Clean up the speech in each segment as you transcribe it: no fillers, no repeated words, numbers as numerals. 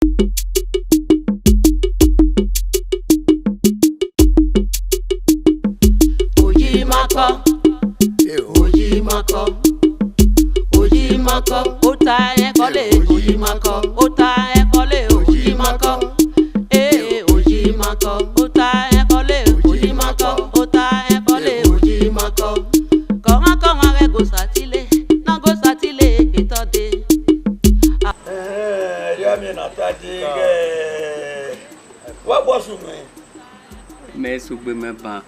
OYI Makon, OYI Makon, OYI Makon, ota ekole, OYI Makon, ota ekole, OYI Makon, OYI Makon, ota ekole, OYI Makon, ota ekole, OYI Makon. Koma re go satile, na go satile itode. Yami na tadi ke. What was you me? Me sugbe me ban.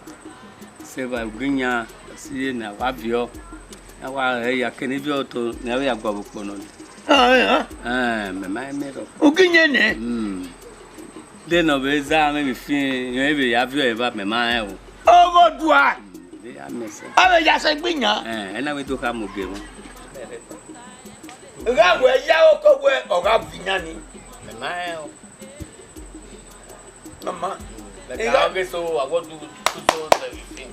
Se va gunya si na wa bio. Na wa ya kene bio to na ya gba bukpo no. Me mai me ro. Uginye ne. De no be za me mi fin, yo be ya bio e ba me mai o. Ogo dua. De ya me se. Ave ya se gbinya. Na we to ka mo ge mo. Ga we ya o ko we o ga binya ni. Me mai o. Mama. Ga ge so I want to so everything.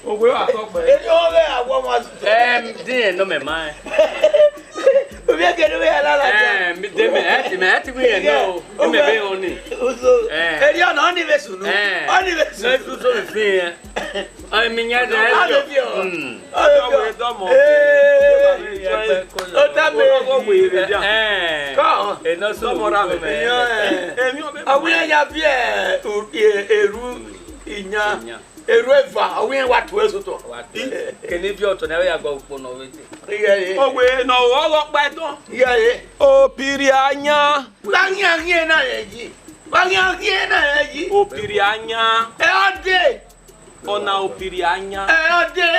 Ogwe wa so pe. E yo le awo ma so. Din no me mai. Obi e kere we ala la. Me de me ati we no. O me be oni. Uzo. E ri ona oni be sunu. Oni be sunu. Na tu so me fin. Ai minya de. Ade bi o. we do mo. O ta me go we be dia. Ko. E no so mo ra me. Emi o be. Awi ya bi eru inya. Eru eva awi wa to esoto. Kene bi oto na we agba upo no we ti. Ogwe no wo pa to. Iye. Opiri anya. Lanya hie na yeji. Lanya hie na yeji. Opiri anya. E ode. Ona opiri anya. E ode.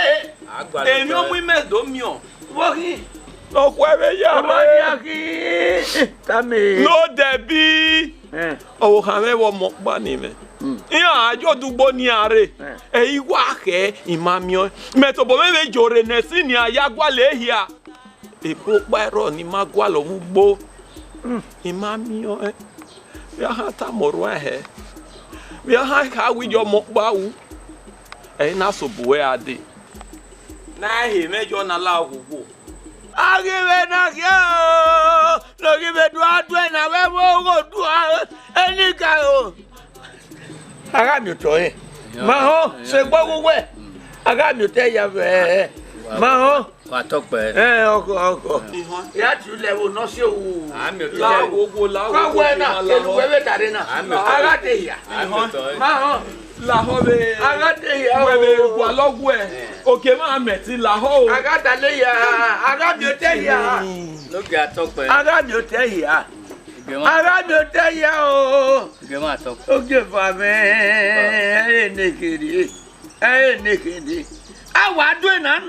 Agba. Emi o mu medo mi o. Wo hi. Okwe ya Ma ya ki. Tami. No debi. O ha me wo mo pa ni me. Iya ajo dugbo ni are. Iwa ke imamio. Metobo me jore nesi ni ayagwa lehia. Epo pa ni magwa lo mugbo. Imamio ya hata moro he. Ya ha ka wi jo mo pa wu. Na so buwe ade. Na he mejo na la ogwo. Agibe na kyo. No gibe du adu na we mo go du eni ka o. Aga mi to e. Ma ho se gbo we. Aga mi te ya be. Ma ho. Wa tope. Oko. Ya tu lewo no se o. Ami o to. La ogwo Ka we na elu we tare na. Aga te ya. Ma ho. La ho be. Aga te ya. We be gwa logwo e. Oke ma meti la ho. Aga ta le ya. Aga mi te ya. Look at tope. Aga mi te ya. Ara mi te ya o. Ge ma tope. Oge fa me. Nekiri. Awa do na.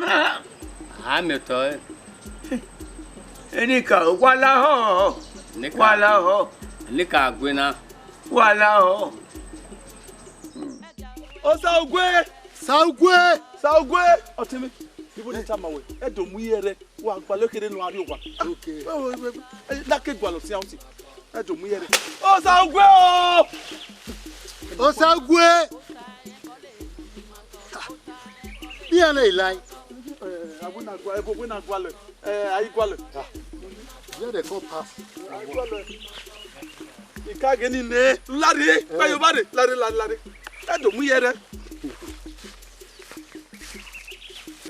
Ami o to. Eni ka wala ho. Wala ho. Ni ka gwe na. Wala ho. O Saugwe. Otimi. Ibo ni tama we. Edo mu yere wa gba lokere no ari ogwa. Okay. La ke gwa lo si awti. Edo mu yere. O Saugwe o. O Saugwe. Iya le ilai. Abuna gwa ebo we na gwa le. Ayi gwa le. Where they come pass. Ika geni ne. Lari. Pa yo bare. Lari. Edo mu yere.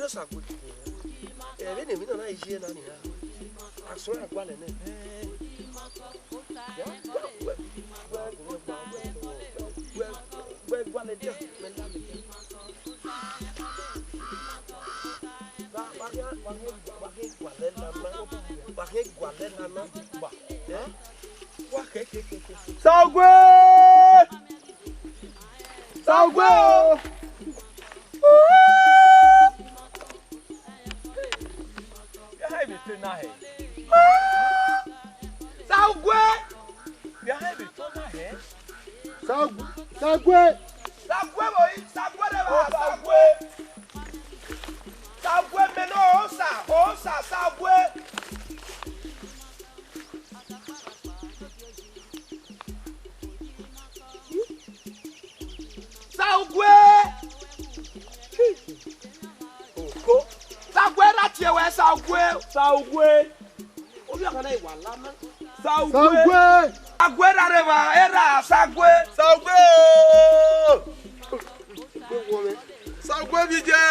Sagwe. Bene mi na ije na ni ha. Aso agwa le ne. Ya. We gwa le dia. Saugwe. Saugwe. Sagwe me no osa sagwe. Sagwe. Oko. Sagwe ra tie we sagwe. Saugwe. Obi akana iwa lama. Saugwe. Agwera reva era sagwe. Sagwe. Sagwe bije.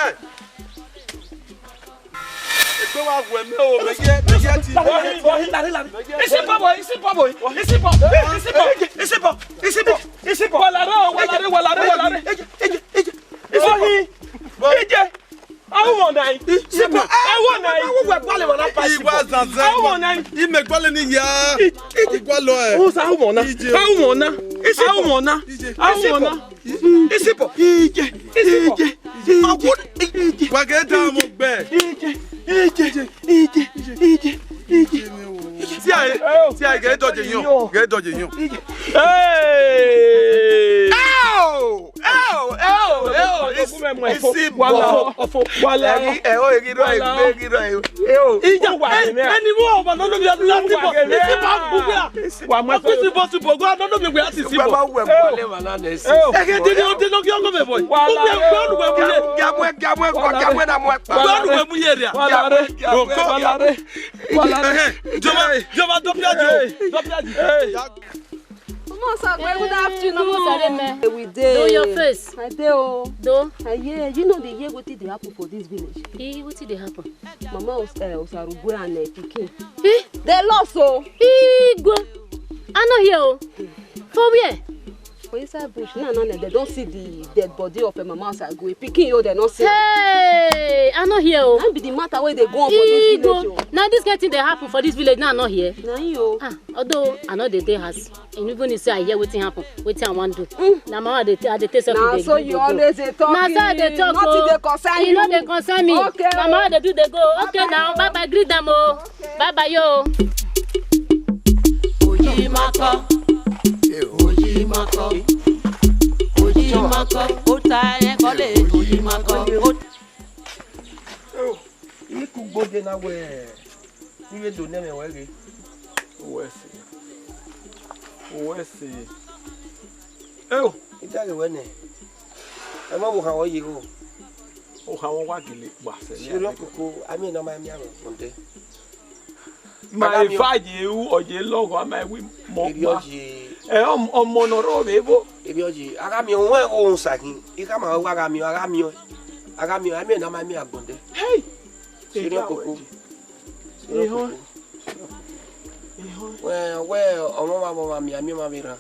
Egbe wa gwe me o me je ti. Isi po. Walare. Ije. Awu nai. Sipo. Awu nai. Wo gbale mo na pa sipo. Iwa zanzan. Awu nai. I me gbale ni ya. Igwalo e. O sa awu mo na. Awu mo na. Isipo. Ije. Wa ge da mo gbe. Ije. Si ai ge doje yan. Hey! Ow! Isi Wala. Ija wa ni. Eni mo ba no mi ati lati bo. Isi ba bugua. Wa ma Isi bo si bo gwa no mi gwa ati si bo. Baba we bole wala na esi. Ege di no gyo me boy. Gwa Gamwe na mo pa. Gwa mu ye dia. Walare. Joma dopiaji. Good afternoon. We dey. Do your face. I dey oh. Do. I hear. You know the year wetin dey happen for this village. Wetin dey happen? Mama Osarugwe and pikin. They lost oh. Go. I no hear oh. For where? For inside bush. No, they don't see the dead body of Mama Osarugwe. Pikin yo, they not see. Hey, I no hear oh. That be the matter where they go on for this village oh. Now this kind thing dey happen for this village now I no hear. Na yo. Although I know the day has. And even if say I hear wetin happen, wetin I want do. Na mama dey take selfie. Now so you always dey talk. Na so I dey talk oh. Nothing dey concern you. No dey concern me. Okay. Mama dey do dey go. Okay now, bye bye, greet them oh. Bye bye yo. Oyi Makon. Oyi Makon. Oyi Makon. Ota e kole Oyi Makon. Ni ku gbode na we. Ni do ne me we re. Wesi. Idare we ne. E ma wo kan o yi o. O ha won wa gele gba se ni. Siro koko, ami na ma mi aro konde. Ma faje u oje logo ama wi mo Ibi pa. Ọmọ no ro bebo. Ibi oji, ara mi won o sakin. Ika ma wa ara mi o. Ara mi ami na ma mi agbonde. Hey. Siro koko. Ihon. Well, ọmọ mi ami ma mi ra.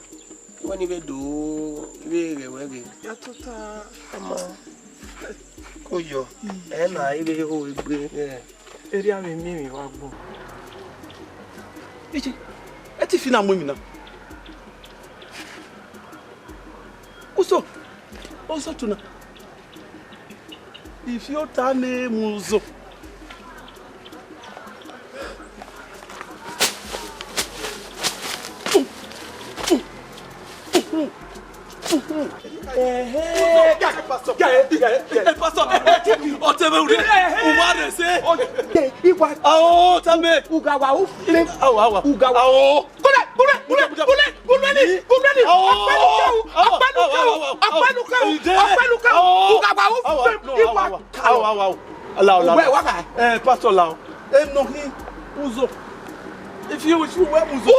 Wọ́n ní be do ibe re. Ya tota Ama ko yo. Na ibe ho egbe. eri ami mi wa gbon. Ichi. E ti fina mo mi na. Oso tuna. Ifi o ta ne muzo. Pastor Lao. No he uzo. If you wear muzo.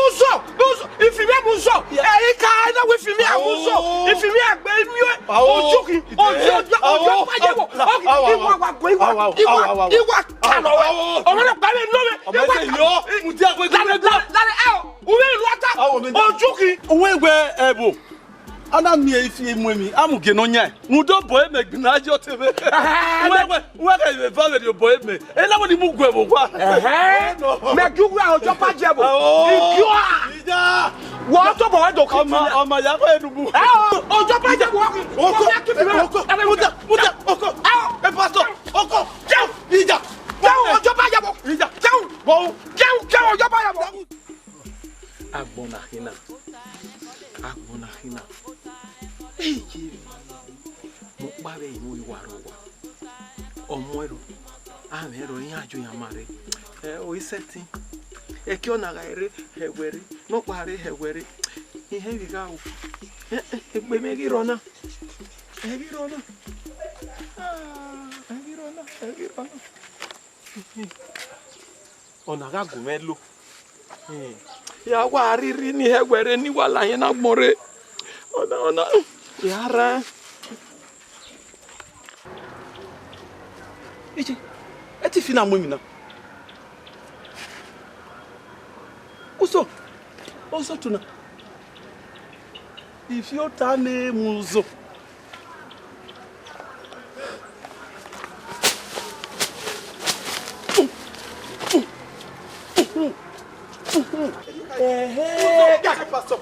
If you wear muzo, e ka na we fi mi amuzo. If you wear agbe mi ojuki, ojo pajewo. Iwa kano. Omele pa mi no me. Iwa yo, mu ti agbe. Lale uwe ilu ata. Ojuki. Uwe gbe ebo. Ana mi efi muemi amuge no nya. Mudo boy me gbina ajo tebe. Uwe ka be value your boy me. E na mo ni mu gwe bo kwa. Me jugu a ojo pajebo. Igua. Wo to bo do kan. Ọmọ ya ko edubu. Ojo pajebo. Oko. E pastor. Oko. Jao. Ija. Ojo pajebo. Ija. Jao. Bo. Jao ojo pajebo. Agbona hina. Mo pabe mo iwaro wa. Omo ero. Amero yin ajo yan mare. O iseti. E ki ona ga ere hewere. No pare hewere. Ihe wi ga o. Egbe me gi rona. Ona ga gumelo. ya wa riri ni hegwere ni wala yin na gbore ona ya ra Ichi eti fina mo mi na Uso tuna if you tane muzo Pastor,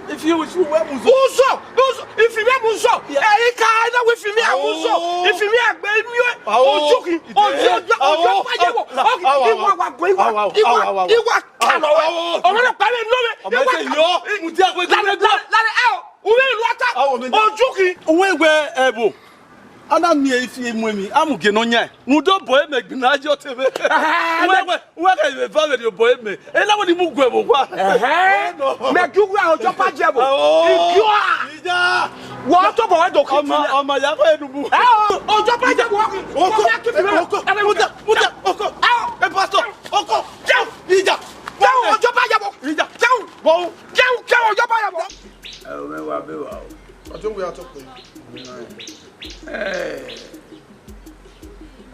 if you wear muzo. Uzo! If you wear muzo, eh, can't with me muzo. If you wear baby, oh, joking, oh, Ana mi efi mwemi amuge no nya mudo boy me gbinajo tebe we ka be fa be boy me e na woni mu gwe bo kwa me juwa ojo pa jebo ikio ija wo to bo do ko ọmọ ya ko edubu ojo pa jebo oko oko e pastor oko ija ojo pa jebo ija bo ojo pa jebo me wa be wa Ojo we ato ko.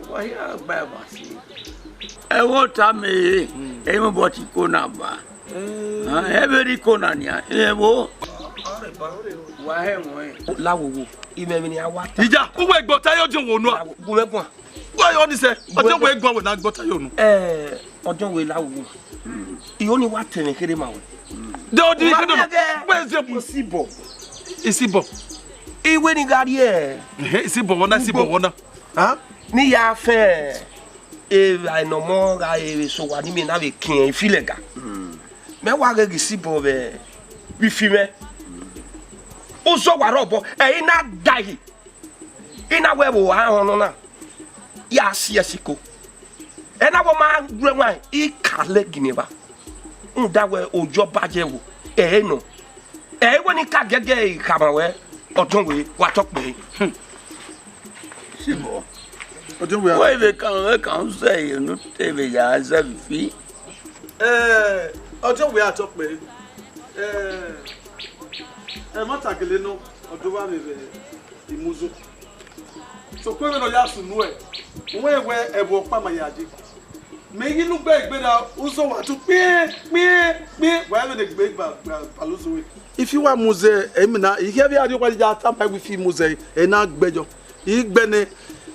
Why are Babasi? I want to me, everybody Conaba. Every Conania, why am I? Lawo ime ni awa. ija uwe gbota yo jun wonu a Gumegun. why on say ojo we gbon we na gbota yo nu Ojo we lawo. Iyo ni wa tene kere ma wo. de odi kedo we ze Isibo. isibo Iwe ni gari e. isibo wona ha Ni ya fe no mo ga so wa ni me na be kin filega. Me wa ga isibo be wi fi me. O so wa robo e ina dai. Ina we bo ahun na. Ya siasiko. E na wo ma gure wan I kale gineba. Nda we ojo baje wo. E no. E we ni ka gege kama we odun we wa tok pe. Sibo. ojo we Why they can't say you know TV ya zafi. ojo we ato pe mata gele no ojo wa me be imuzo so ko me no ya sunu e we ebo pa ma ya ji me yinu gbe da uzo wa tu pe wa me de gbe paluzo we if you want muze emina ihe bi adi kwa ja ta pa fi muze e na gbejo igbe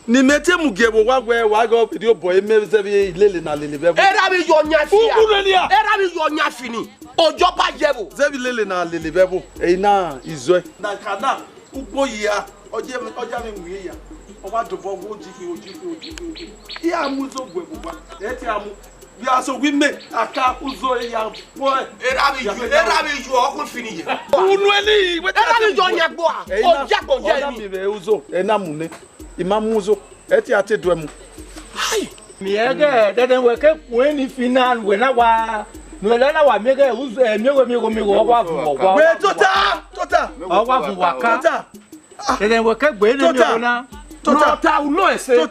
ni mete mugebo wa go video boy me se bi lele na lele be Era bi yo nyafia. Era bi yo nyafini. Ojo pa jebo. se bi lele na lele be bo e na izo na kana ugbo ya oje mi nwi ya o wa do bo oji ya muzo gwebo ba e ti amu bi aso wi me aka uzo ya boy Era bi yo okun fini ye. unu eli Era bi yo nyagbo a. Oja ko je mi mi. be uzo e na mu ne imamuzo e ti ate do emu miege deden weke kweni final wena wa nwelena wa miege uzo miego wa wa we tota wa fun waka deden weke gbeni miego na Tota uno ese.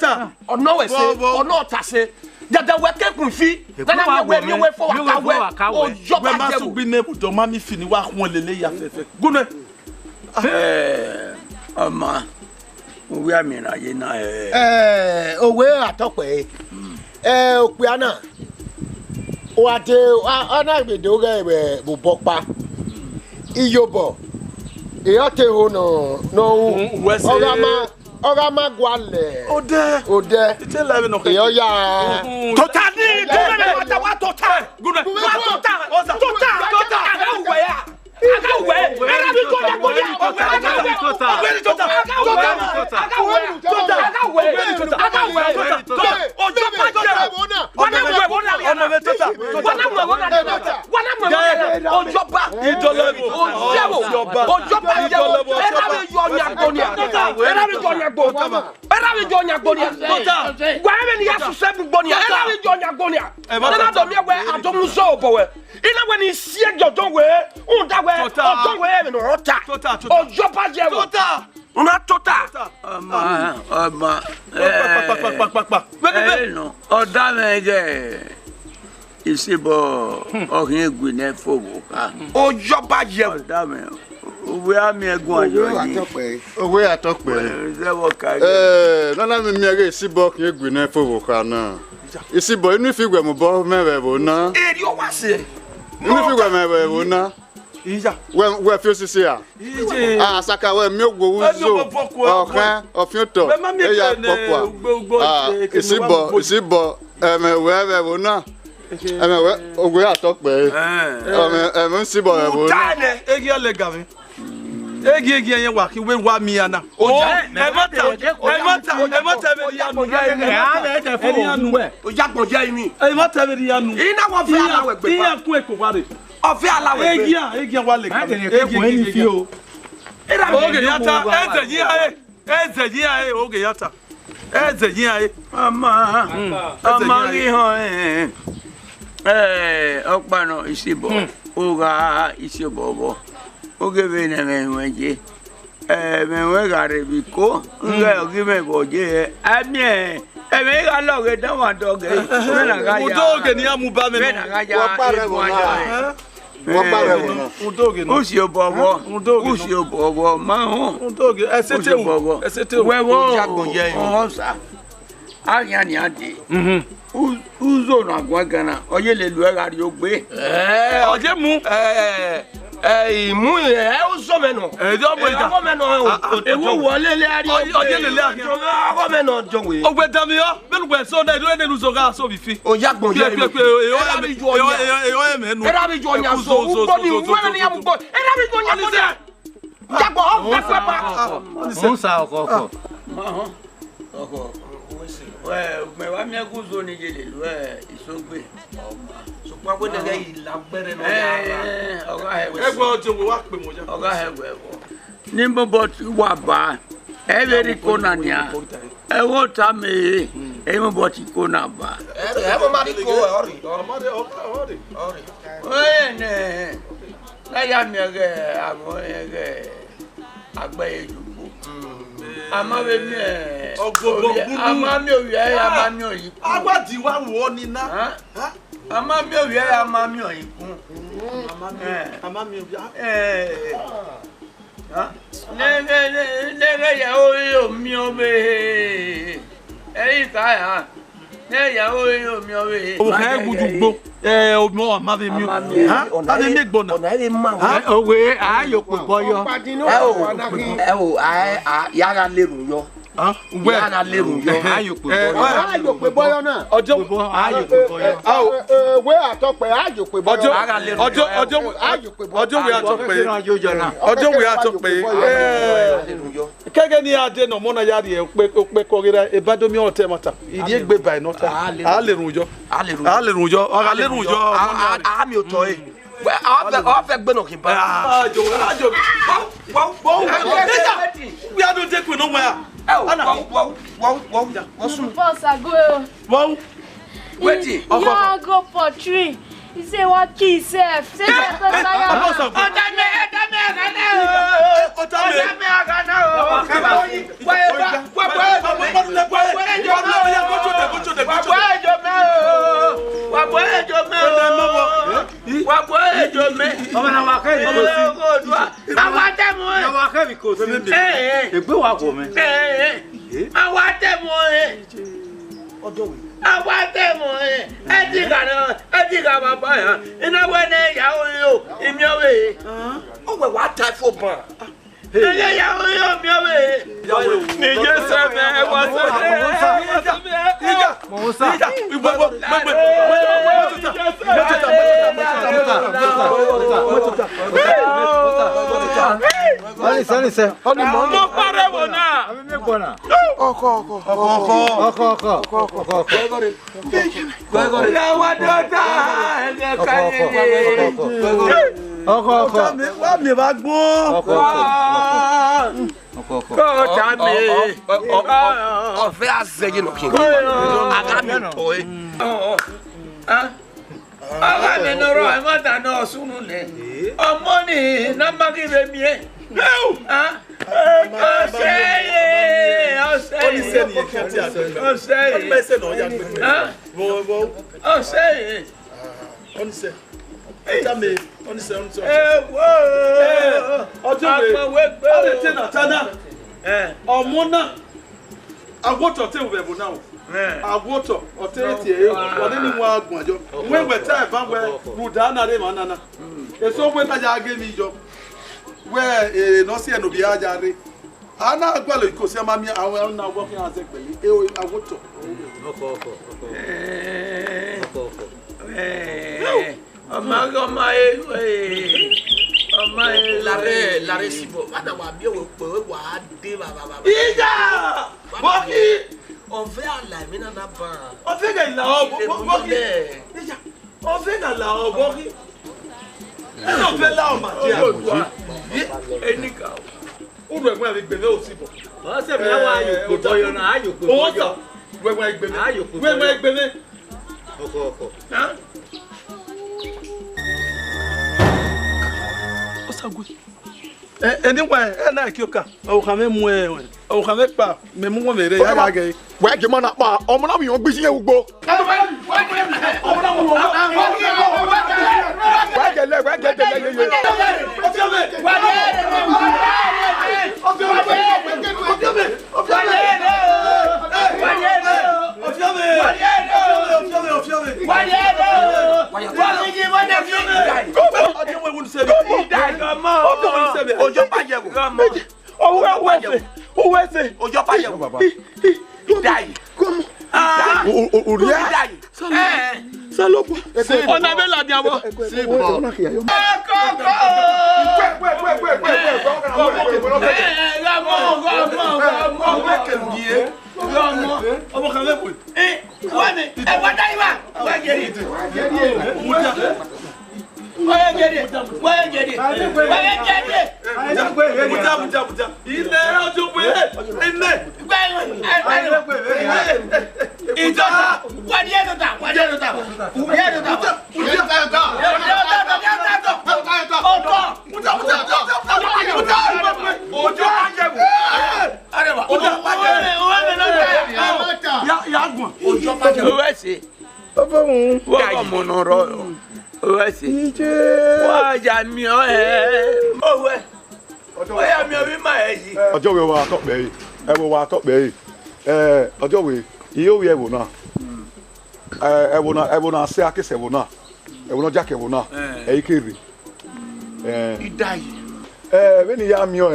Ono ese. Ono tase. Dada weke kun fi. Dada we we fo waka we. Ojo we pa ma jebo. su gbi ne do ma mi fini wa hun lele ya fefe gune Ama we are me na ye na Owe atope. Ope ana. O ate ana gbedo ga ebe bo bopa. Iyobo. E ate ho no Oga ma gwale. Ode. ite la no E oya. Tota ni gbe wa tota. gune Tota. Aga we ya. Aga we. Era bi to nyagbo ya. Era Ela we jonya gonia. Tota. Gwa me ni yasu se gonia. Ela we jonya gonia. Ela do me we adomu so bowe. Ina we ni sie jodo we. Unda we. Odo we me no rota. Ojo pa je we. Tota. Una tota. Ama. No. Oda me je. Isibo. Ohin egu na fowo ka. Ojo pa je. Oda me. Owe ami egun ajo ni. Owe atokpe. Nana mi ere isibo kin egu na fowo ka na. Isibo inu figwe mo bo mewe bo na. Eri o wa se. Inu figwe mewe bo na. Ija. We fi osisi a. Ah saka we mi ogwo uzo. Okan ofioto. Eya popwa. Isibo mewe bo na. We ogwe atokpe. Isibo mewe bo na. Egi alegave. Egi yen wa ki we wa mi ana. Emata be yanu. O jagbo je imi. Emata be yanu. Ina wo fe ala we gbe. Iya ku eko ware. O fe ala we gbe. Egi wa le ka. Egi fi o. Oge yata eze yi aye oge yata. Eze yi aye. Ama ri han okpano isibo. Oga isibo. Oge be na menweje menwe gare biko nga ogi me boje amie eme ga loge dan wa doge na ga ya udoge ni amuba me Wo pare wona. Udoge no usi obobo ma ho udoge esete wewo jagbonje osa anya ni ade uzo na gwagana oye le lu era ri ogbe oje mu Imu o so meno. Jo bo ida. O meno ewo wole le ari oje le le ari. O meno jowe. Ogbe dami yo, benu gbe so na do enu so ga so bi fi. O jagbon je. Era bi jo nya so. Body wona ni am go. Era bi jo nya so. Jagbo o pa. On sa okoko. Oko. Me wa mi aguzo ni jele lu isogbe. So pa bo de yi lagbere no ya. Oga hewe. Egbo ojo wo wa pe mo ja. Oga hewe. Nimbo bot wa ba. Every corner nia. E wo ta me. E mo bot corner ba. E mo ma di ko ori. Ori. Ne. La ya mi ege abo ege. Agba ejubo. Ama be mi ama mi owi ama mi oyi. Agba di wa wo ni na. Ama mi owi ama mi oyi kun. Ama mi owi. Ne ya o mi obe. Ka ya. Ne ya o mi obe. O ha egudugbo. O mo ama be mi. Ta be me gbona. Ona e ma wo. Owe ayo pe boyo. Yara lerun yo. Yara lerun yo. Ayo pe boyo. Ayo pe boyo na. Ojo ayo pe boyo. We atokpe ayo pe boyo. Ojo we atokpe. Ojo we atokpe. Kege ni ade no mo na yari e pe korira e badomi ote mata. Idi egbe bai nota. A lerun yo. Ora lerun yo. A mi o to e. O fe gbe no kin ba. Ajo. Wow. We are don't take we no where. Boss, I go. Wow. Wetin? You go for tree. He say what key self. Say awatemo etiga baba ya ina wene ya oyo imiowe o we wa ta fo ban eye ya oyo imiowe ni je sebe wa Sani. Oni mo pare wona. Ami me gbona. Oko. Ya wadota ege kanye. Oko. Wa mi ba gbon. ọ̀fẹ́ àṣẹyìn nù kí n aga mi tọ́ ẹ. Aga mi nọrọ ẹ má dáná ọ̀sùn lẹ̀ ọmọ ní nàmbákì bẹ mi ẹ. Where no see no be ajare ana agbalo ikosi amami awon na working as pele awoto Lare sibo ada wa bi o pe wa de baba ija boki on fait ala mi na ba on fait que la boki ija on fait que la boki on fait la o ma dia Enika o do egbon abi gbeme o sibo o se mi awa ayo ko boyo na ayo ko boyo wewe gbeme ayo ko wewe gbeme oko ha osagwe anyway na kioka o kame mu o kame pa me mu mere ya ga ge wa je mana pa ọmọ na yan gbi si yen ugbo wa je le Salopo. On avait la diabo. C'est bon. ọjọ́ we wa tọ́pẹ́ yìí ẹ wo wa tọ́pẹ́ yìí ọjọ́ we iye owi ẹ̀wò náà ẹ̀wò náà ṣe akẹ́sẹ̀ ẹ̀wò náà ẹ̀wò náà jákè ẹ̀wò náà ẹ̀yí kéré Idayi bẹ́ẹ̀ ni yá mi ọ̀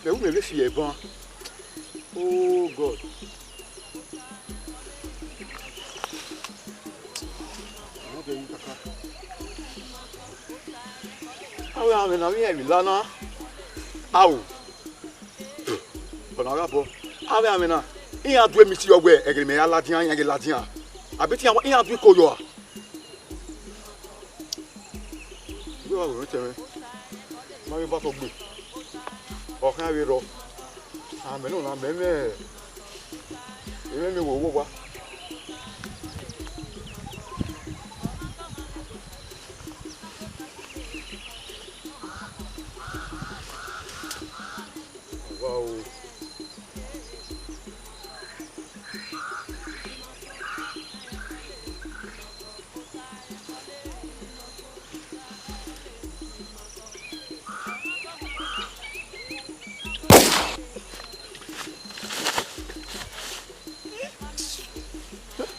Vous me laissez bon. Oh God. Ah oui, mais non, il là non. Ah oui. Bon, on va bon. Ah oui, mais non. Il y a deux missions ouais, et mais la dien, il y a la dien. Abeti il y a deux koyo. Yo, ouais, tiens. Moi, je vais pas tomber. Ọ̀kan rí rọ àmì náà náà mẹ́mẹ́ mi wò owó wa.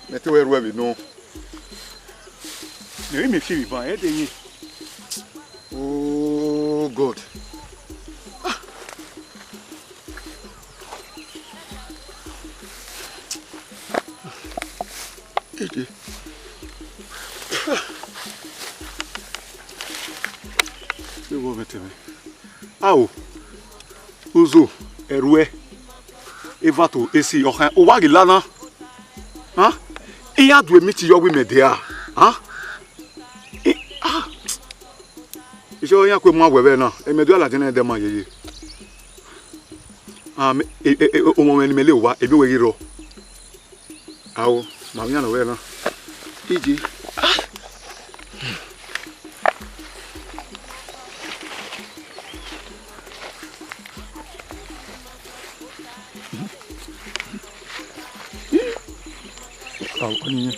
Mettez où est non? Mais mes filles vont aider. Oh God. Ije. Se wo meteme. Awo. Uzo erwe. Evato esi okan o wagi lana. Ha? Iya dwe miti yo wi medea. Ha? Iso yan kwe mo webe na. E medu ala jene de ma yeye. O mo meni mele wa ebi we ro. Awo, ma mi na we na. Iji. Oni.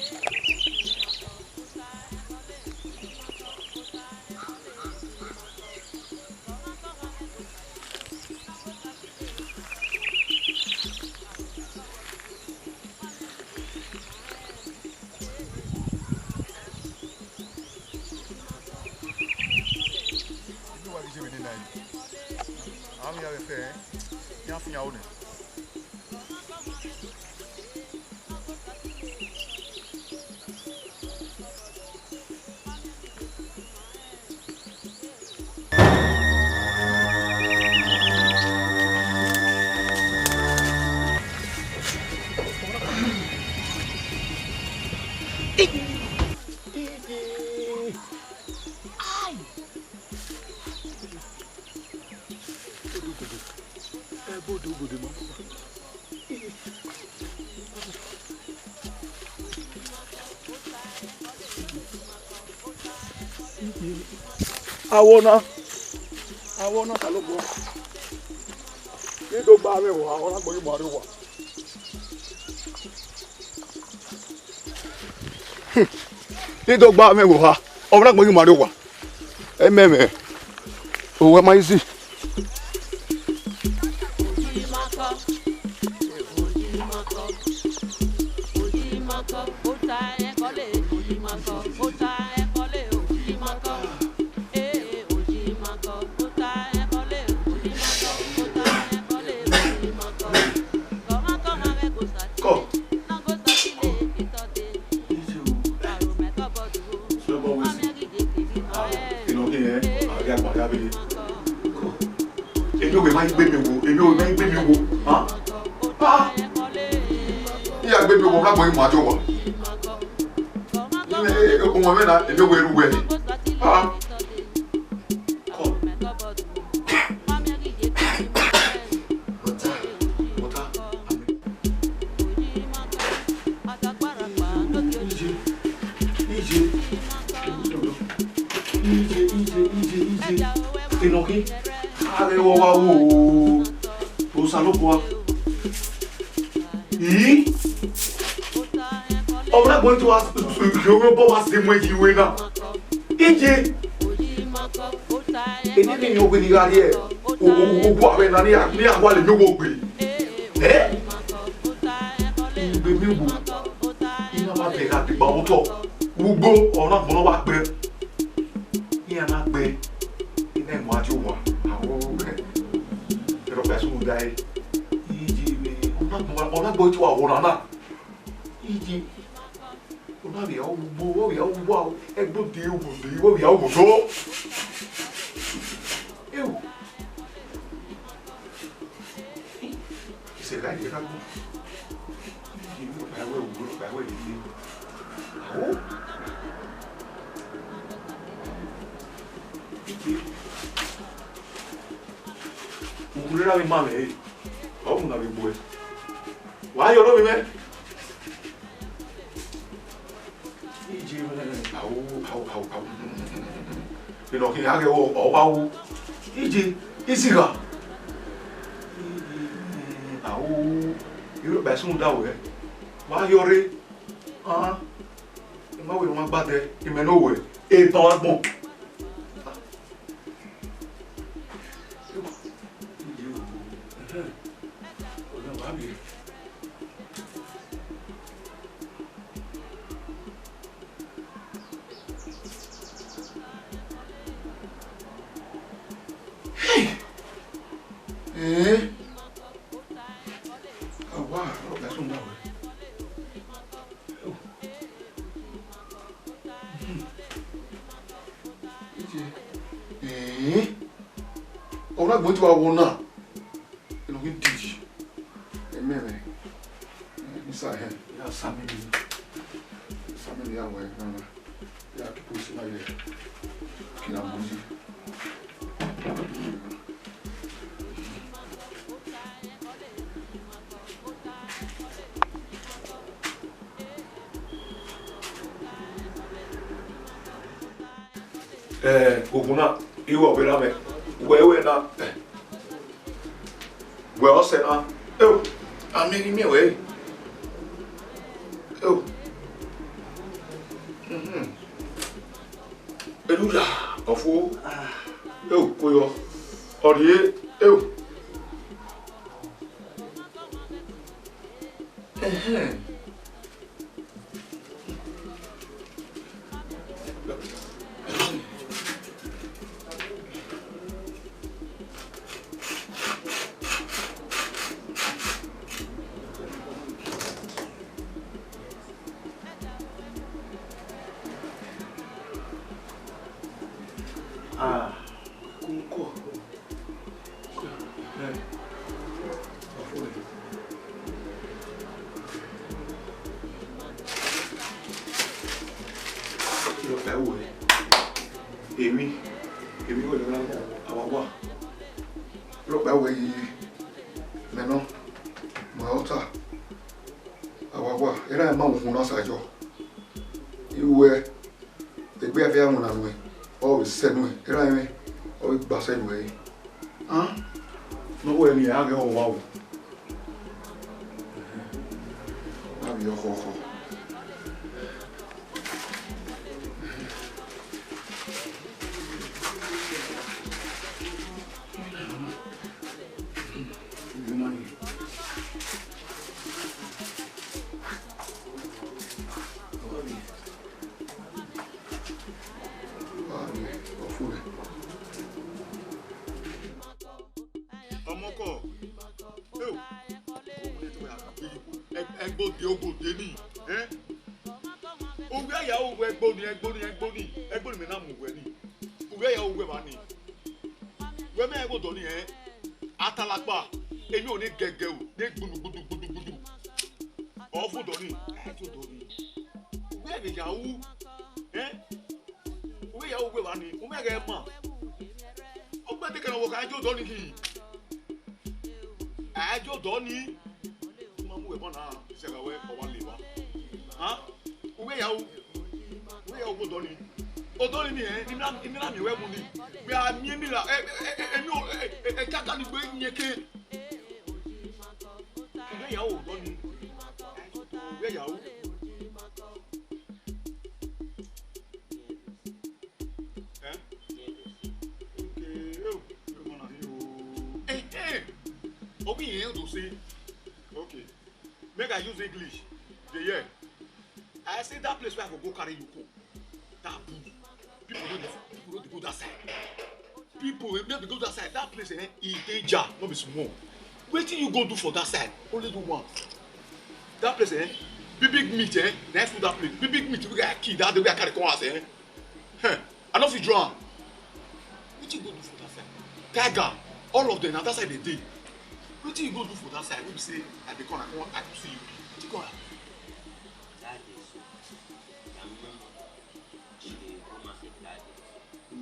Awona talobo. Ni do ba me wa, awona gbo mo wa. Ni do ba me wa, awona gbo mo wa. Ememe. O wa mai si. On a going to our now. You know, we teach. Amen. Inside here. Yeah, family are away. Yeah, keep pushing my leg. Can I move you? Oguna, iwo bela me. Wewe na. We ose na. Oh, ameni me we. Oh. Eluja, ofu. Oh, koyo. Orie, oh. Okay. Make I use English. The year. I say that place where I go carry you go. That boo. People don't go that side. People will never go that side. That place is danger. Not be small. What you go do for that side? Only do one. That place big meat next to that place. Big meat we got key that the way I carry come house I don't feel drawn. What you go do for that side? Tiger. All of them on that side they did. What you go do for that side? We say at the corner, I can see you. What you go? That is so. She come and say that.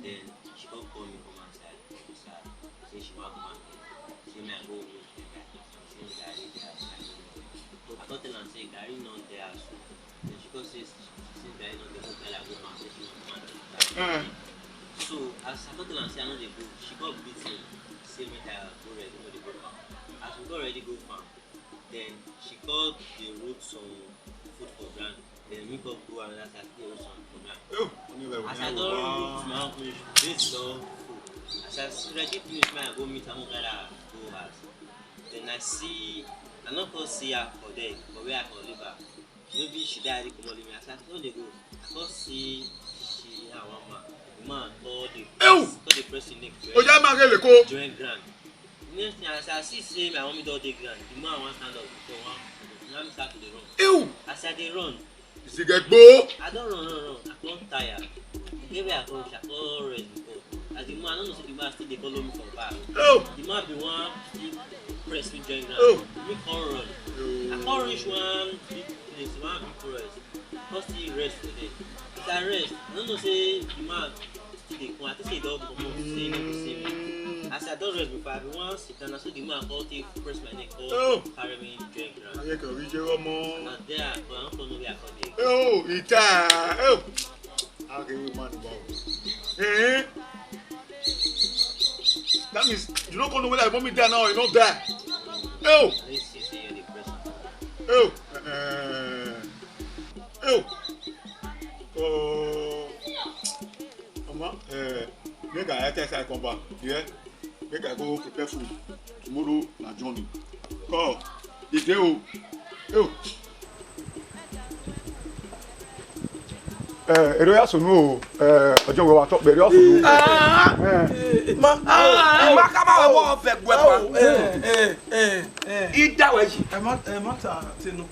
Then she come call me come outside. Say she want come and say me I go with the guy. Say Gary there. I thought tell am say Gary not there. Then she come say Gary not there. Tell her go and say she want come and so as I thought tell am say I no dey go, she come beat me. Say me that go ready no dey go. As we got ready to go farm, then she called the road some food for ground. Then we got go another side the road some for ground. As I don't look to my own finish, this don't food. As I ready finish my go meet am gather go house. Then I see, I not go see her for there, but where I can leave her. Maybe she died come leave me. As I told they go, I can't see she and one man. The man called the person next to her. Join grand. Next thing as I see my mommy don't take ground, the man want stand up before one. Now me start to the run. As I dey run. You see get go? I don't run. I can't tire. Maybe I can't rest before. As the man, I don't know if the man still they follow me for back. Oh. The man be one press me join ground. Oh. Me can't run. I can't reach one big place, one big forest. First he rest today. As I rest, I don't know say the man still they come. I think say they all come up say they go save me. As I don't rest before I be one sit down, so the man call take press my neck, call carry me join ground. I can reach you more. And there, but I don't know where I call it. Oh, it's oh. How can you man about? Eh? That means you don't know whether I want me there now or you don't die. Oh! Oh! Oh! Oh! Mama, make I test I come back. Yeah? Make I go prepare food. Tomorrow, na Johnny. Call. It's there. Oh! Ero ya sunu ojo we wa to bere o sunu ma ka ma wo fe gwe pa ida we ji e ma ta tinu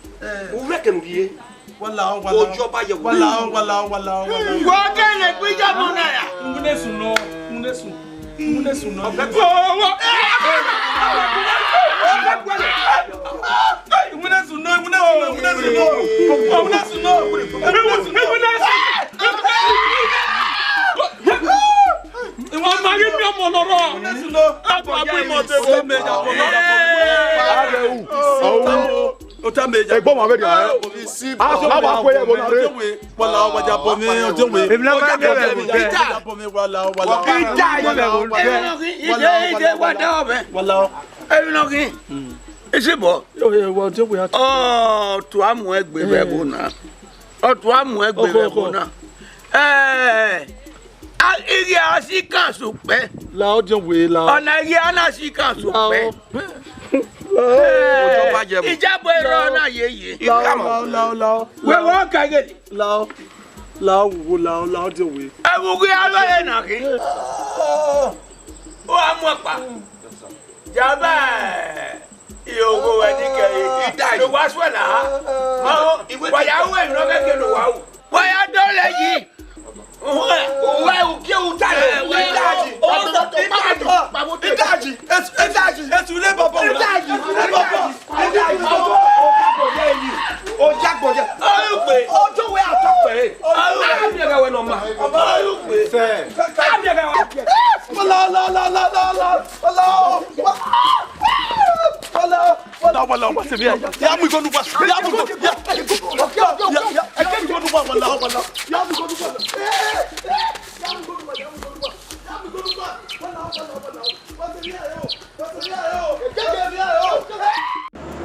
o reckon biye wala ojo ba ye wala wo ke le gbija mo na ya mune sun no Igi asika supe. La ojo we la. Ona igi anasika supe. Ijabo ero na yeye. La. We won kage. La ojo we. Ebugu alo e na ki. O amu pa. Jaba. Iyogo we ni ke ida lo wa swela. Ma wa ya we no keke lo wa. Wa ya dole yi. Ué, o que o tá? Idade!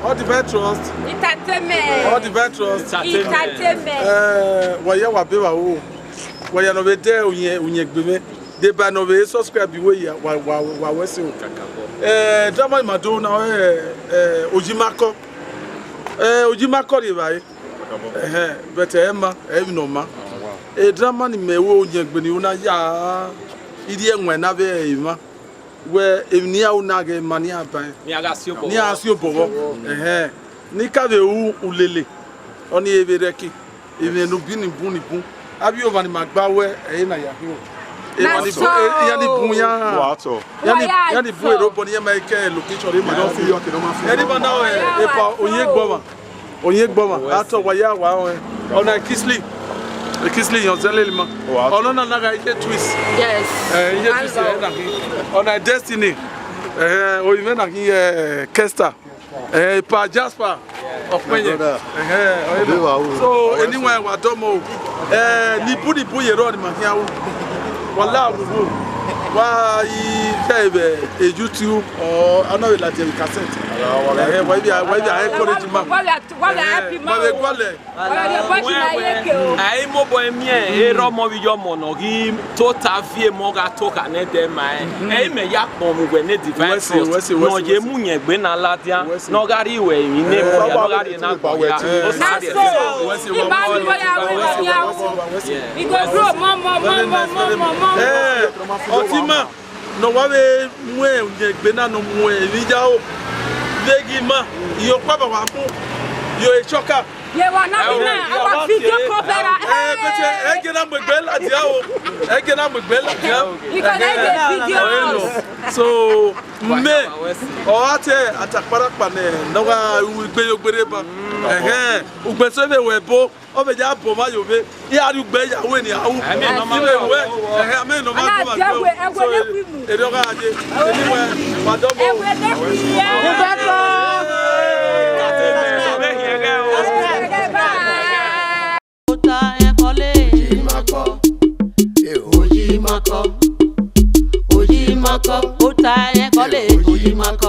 All the veterans. Entertainment. All the veterans. Entertainment. Waya wa be wa wo. Waya no be there unye gbeme. De ba no be subscribe we ya wa wese o. Drama mado na OYI Makon. OYI Makon re bai. But Emma, even no ma. Drama ni me wo unye gbeni una ya. Idi enwe na be ima. Where if near unage mani aban ni asio bobo ni ka be ulele oni evereki even no bi ni bun abi over ni magba we na ya hi ya ni bun ya wato ya ni bun ero bo ni ma ke location re ma don fi yo ke no ma fi eri ba na e pa oye gboma ato wa ya wa ona kisli yon zelelima ono na naga ije twist ije twist na ki ona destiny o even na ki Kester pa Jasper of Menye so anyway wa domo ni bu yero ni ma ki awu wala awu wa I tebe YouTube or ano la tele cassette wa bi encourage ma wala happy ma ai mo boy mie e ro mo bi yo mo no gi to ta vie mo ga to ka ne de mai e me ya pon mu we ne device no je mu yen gbe na latia no ga ri we yin ne mo ya no ga ri na gbo ya o sa de we go grow mom otima no wa be mu e yen gbe na no mu e ni ja o legi ma iyo pa ba wa fun yo e choka Ye wa na bina, aba video cover. Egena mgbela diao. Egena mgbela diao. Because I video. So me oate atakpara pane noga ugbe yogbere ba. Ugbe so be webo obeja bo ma yobe. Ya ugbe yawo ni awu. Ame no ma go ma go. So edoga aje. Anyway, Oyi Makon, ota en kole, Oyi Makon.